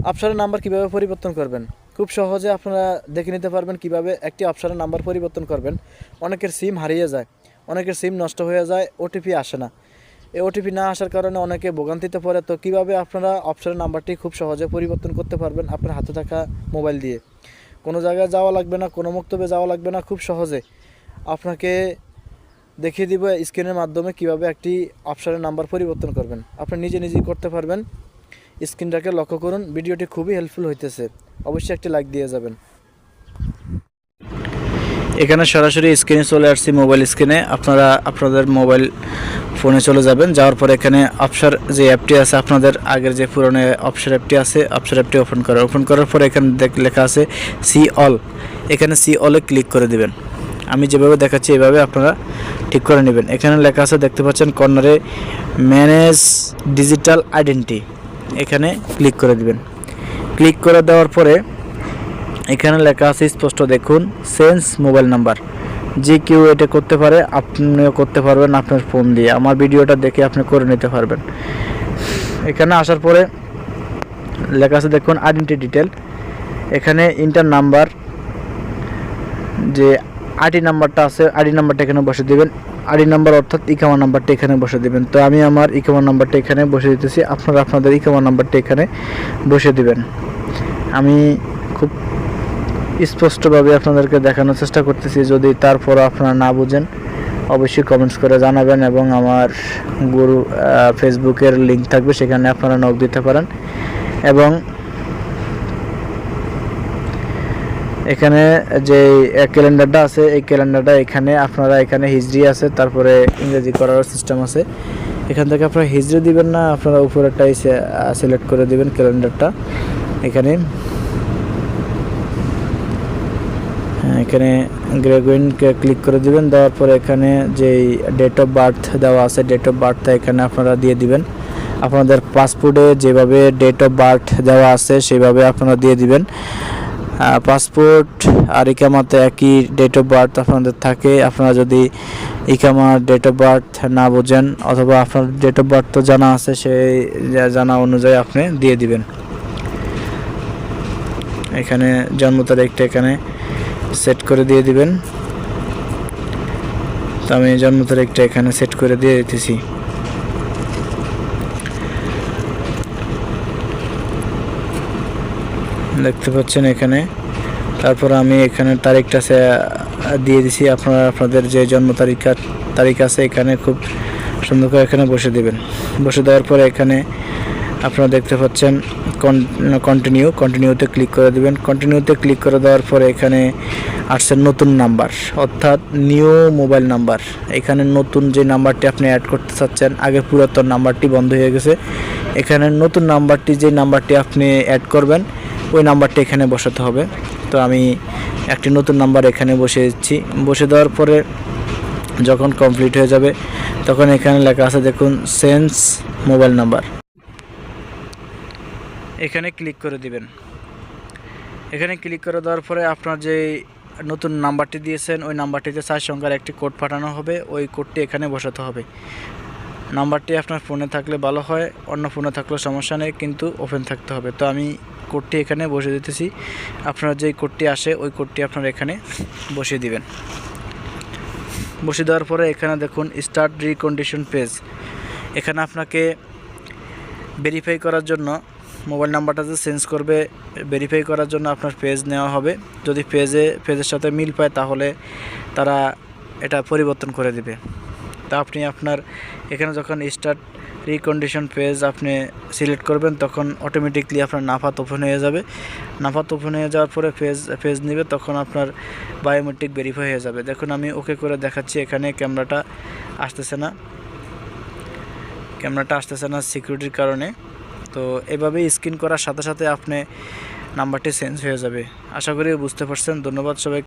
অপশনের নাম্বার কিভাবে পরিবর্তন করবেন খুব সহজে আপনারা দেখে নিতে পারবেন কিভাবে একটি অপশনের নাম্বার পরিবর্তন করবেন। অনেকের সিম হারিয়ে যায়, অনেকের সিম নষ্ট হয়ে যায়, ওটিপি আসে না। এই ওটিপি না আসার কারণে অনেকে ভোগান্তিতে পড়ে। তো কিভাবে আপনারা অপশনের নাম্বারটি খুব সহজে পরিবর্তন করতে পারবেন আপনার হাতে থাকা মোবাইল দিয়ে। কোনো জায়গায় যাওয়া লাগবে না, কোনো মক্তবে যাওয়া লাগবে না, খুব সহজে আপনাকে দেখিয়ে দিব স্ক্রিনের মাধ্যমে কিভাবে একটি অপশনের নাম্বার পরিবর্তন করবেন। আপনি নিজে নিজেই করতে পারবেন। স্ক্রিনটাকে লক্ষ্য করুন, ভিডিওটি খুবই হেল্পফুল হইতেছে, অবশ্যই একটি লাইক দিয়ে যাবেন। এখানে সরাসরি স্ক্রিনে চলে আসছি, মোবাইল স্ক্রিনে। আপনারা আপনাদের মোবাইল ফোনে চলে যাবেন, যাওয়ার পর এখানে অপশন যে অ্যাপটি আছে, আপনাদের আগের যে পুরনো অপশন অ্যাপটি আছে, অপশন অ্যাপটি ওপেন করার পর এখানে লেখা আছে সি অল। এখানে সি অলে ক্লিক করে দিবেন। আমি যেভাবে দেখাচ্ছি এভাবে আপনারা ঠিক করে নেবেন। এখানে লেখা আছে, দেখতে পাচ্ছেন কর্নারে ম্যানেজ ডিজিটাল আইডেন্টি, এখানে ক্লিক করে দিবেন। ক্লিক করে দেওয়ার পরে এখানে লেখা আছে স্পষ্ট দেখুন, চেঞ্জ মোবাইল নাম্বার। যে কেউ এটা করতে পারে, আপনিও করতে পারবেন আপনার ফোন দিয়ে। আমার ভিডিওটা দেখে আপনি করে নিতে পারবেন। এখানে আসার পরে লেখা আছে দেখুন আইডেন্টি ডিটেল। এখানে ইন্টার নাম্বার, যে আইডি নাম্বারটা আছে, আইডি নাম্বারটা এখানে বসে দেবেন। আইডি নাম্বার অর্থাৎ ইকামা নাম্বারটা এখানে বসে দেবেন। তো আমি আমার ইকামা নাম্বারটা এখানে বসে দিতেছি, আপনারা আপনাদের ইকামা নাম্বারটা এখানে বসে দিবেন। আমি খুব স্পষ্টভাবে আপনাদেরকে দেখানোর চেষ্টা করতেছি। যদি তারপরও আপনারা না বুঝেন অবশ্যই কমেন্টস করে জানাবেন, এবং আমার গুরু ফেসবুকের লিঙ্ক থাকবে, সেখানে আপনারা নক দিতে পারেন। এবং এখানে যে ক্যালেন্ডারটা আছে, এই ক্যালেন্ডারটা এখানে আপনারা, এখানে হিজরি আছে, তারপরে ইংরেজি করার সিস্টেম আছে। এখান থেকে আপনারা হিজরি দিবেন না, আপনারা উপরেরটাই সিলেক্ট করে দিবেন ক্যালেন্ডারটা। এখানে গ্রেগরিনকে ক্লিক করে দিবেন। দেওয়ার পরে এখানে যেই ডেট অফ বার্থ দেওয়া আছে, ডেট অফ বার্থটা এখানে আপনারা দিয়ে দিবেন। আপনাদের পাসপোর্টে যেভাবে ডেট অফ বার্থ দেওয়া আছে সেভাবে আপনারা দিয়ে দিবেন। পাসপোর্ট আর ইকামাতে একই ডেট অফ বার্থ আপনাদের থাকে। আপনারা যদি ইকামার ডেট অফ বার্থ না বোঝেন, অথবা আপনার ডেট অফ বার্থ তো জানা আছে, সেই জানা অনুযায়ী আপনি দিয়ে দিবেন। এখানে জন্ম তারিখটা এখানে সেট করে দিয়ে দিবেন। তো আমি জন্ম তারিখটা এখানে সেট করে দিয়ে দিতেছি। দেখতে পাচ্ছেন এখানে। তারপর আমি এখানে তারিখটা দিয়ে দিছি। আপনারা আপনাদের যে জন্ম তারিখ আছে এখানে খুব সুন্দর করে এখানে বসে দিবেন। বসে দেওয়ার পরে এখানে আপনারা দেখতে পাচ্ছেন কন্টিনিউতে ক্লিক করে দিবেন। কন্টিনিউতে ক্লিক করে দেওয়ার পরে এখানে আসছে নতুন নাম্বার, অর্থাৎ নিউ মোবাইল নাম্বার। এখানে নতুন যে নাম্বারটি আপনি অ্যাড করতে চাচ্ছেন, আগে পুরাতন নাম্বারটি বন্ধ হয়ে গেছে। এখানে নতুন নাম্বারটি, যে নাম্বারটি আপনি অ্যাড করবেন, ওই নাম্বারটি এখানে বসাতে হবে। তো আমি একটি নতুন নাম্বার এখানে বসিয়ে দিচ্ছি। বসে দেওয়ার পরে যখন কমপ্লিট হয়ে যাবে তখন এখানে লেখা আছে দেখুন চেঞ্জ মোবাইল নাম্বার, এখানে ক্লিক করে দিবেন। এখানে ক্লিক করে দেওয়ার পরে আপনার যে নতুন নাম্বারটি দিয়েছেন ওই নাম্বারটিতে 4 সংখ্যার একটি কোড পাঠানো হবে, ওই কোডটি এখানে বসাতে হবে। নাম্বারটি আপনার ফোনে থাকলে ভালো হয়, অন্য ফোনে থাকলেও সমস্যা নেই, কিন্তু ওপেন থাকতে হবে। তো আমি কোডটি এখানে বসিয়ে দিতেছি। আপনার যেই কোডটি আসে ওই কোডটি আপনারা এখানে বসিয়ে দিবেন। বসিয়ে দেওয়ার পরে এখানে দেখুন স্টার্ট রিকন্ডিশন পেজ। এখানে আপনাকে ভেরিফাই করার জন্য, মোবাইল নাম্বারটা যে চেঞ্জ করবে, ভেরিফাই করার জন্য আপনার পেজ নেওয়া হবে। যদি পেজের সাথে মিল পায় তাহলে তারা এটা পরিবর্তন করে দেবে। তা আপনি আপনার এখানে যখন স্টার্ট রিকন্ডিশন পেজ আপনি সিলেক্ট করবেন, তখন অটোমেটিকলি আপনার নাফাত ওপেন হয়ে যাবে। নাফাত ওপেন হয়ে যাওয়ার পরে পেজ নেবে, তখন আপনার বায়োমেট্রিক ভেরিফাই হয়ে যাবে। দেখুন আমি ওকে করে দেখাচ্ছি। এখানে ক্যামেরাটা আসতেছে না সিকিউরিটির কারণে। তো এভাবেই স্ক্যান করার সাথে সাথে আপনি নাম্বারটি চেঞ্জ হয়ে যাবে। আশা করি বুঝতে পারছেন। ধন্যবাদ সবাই।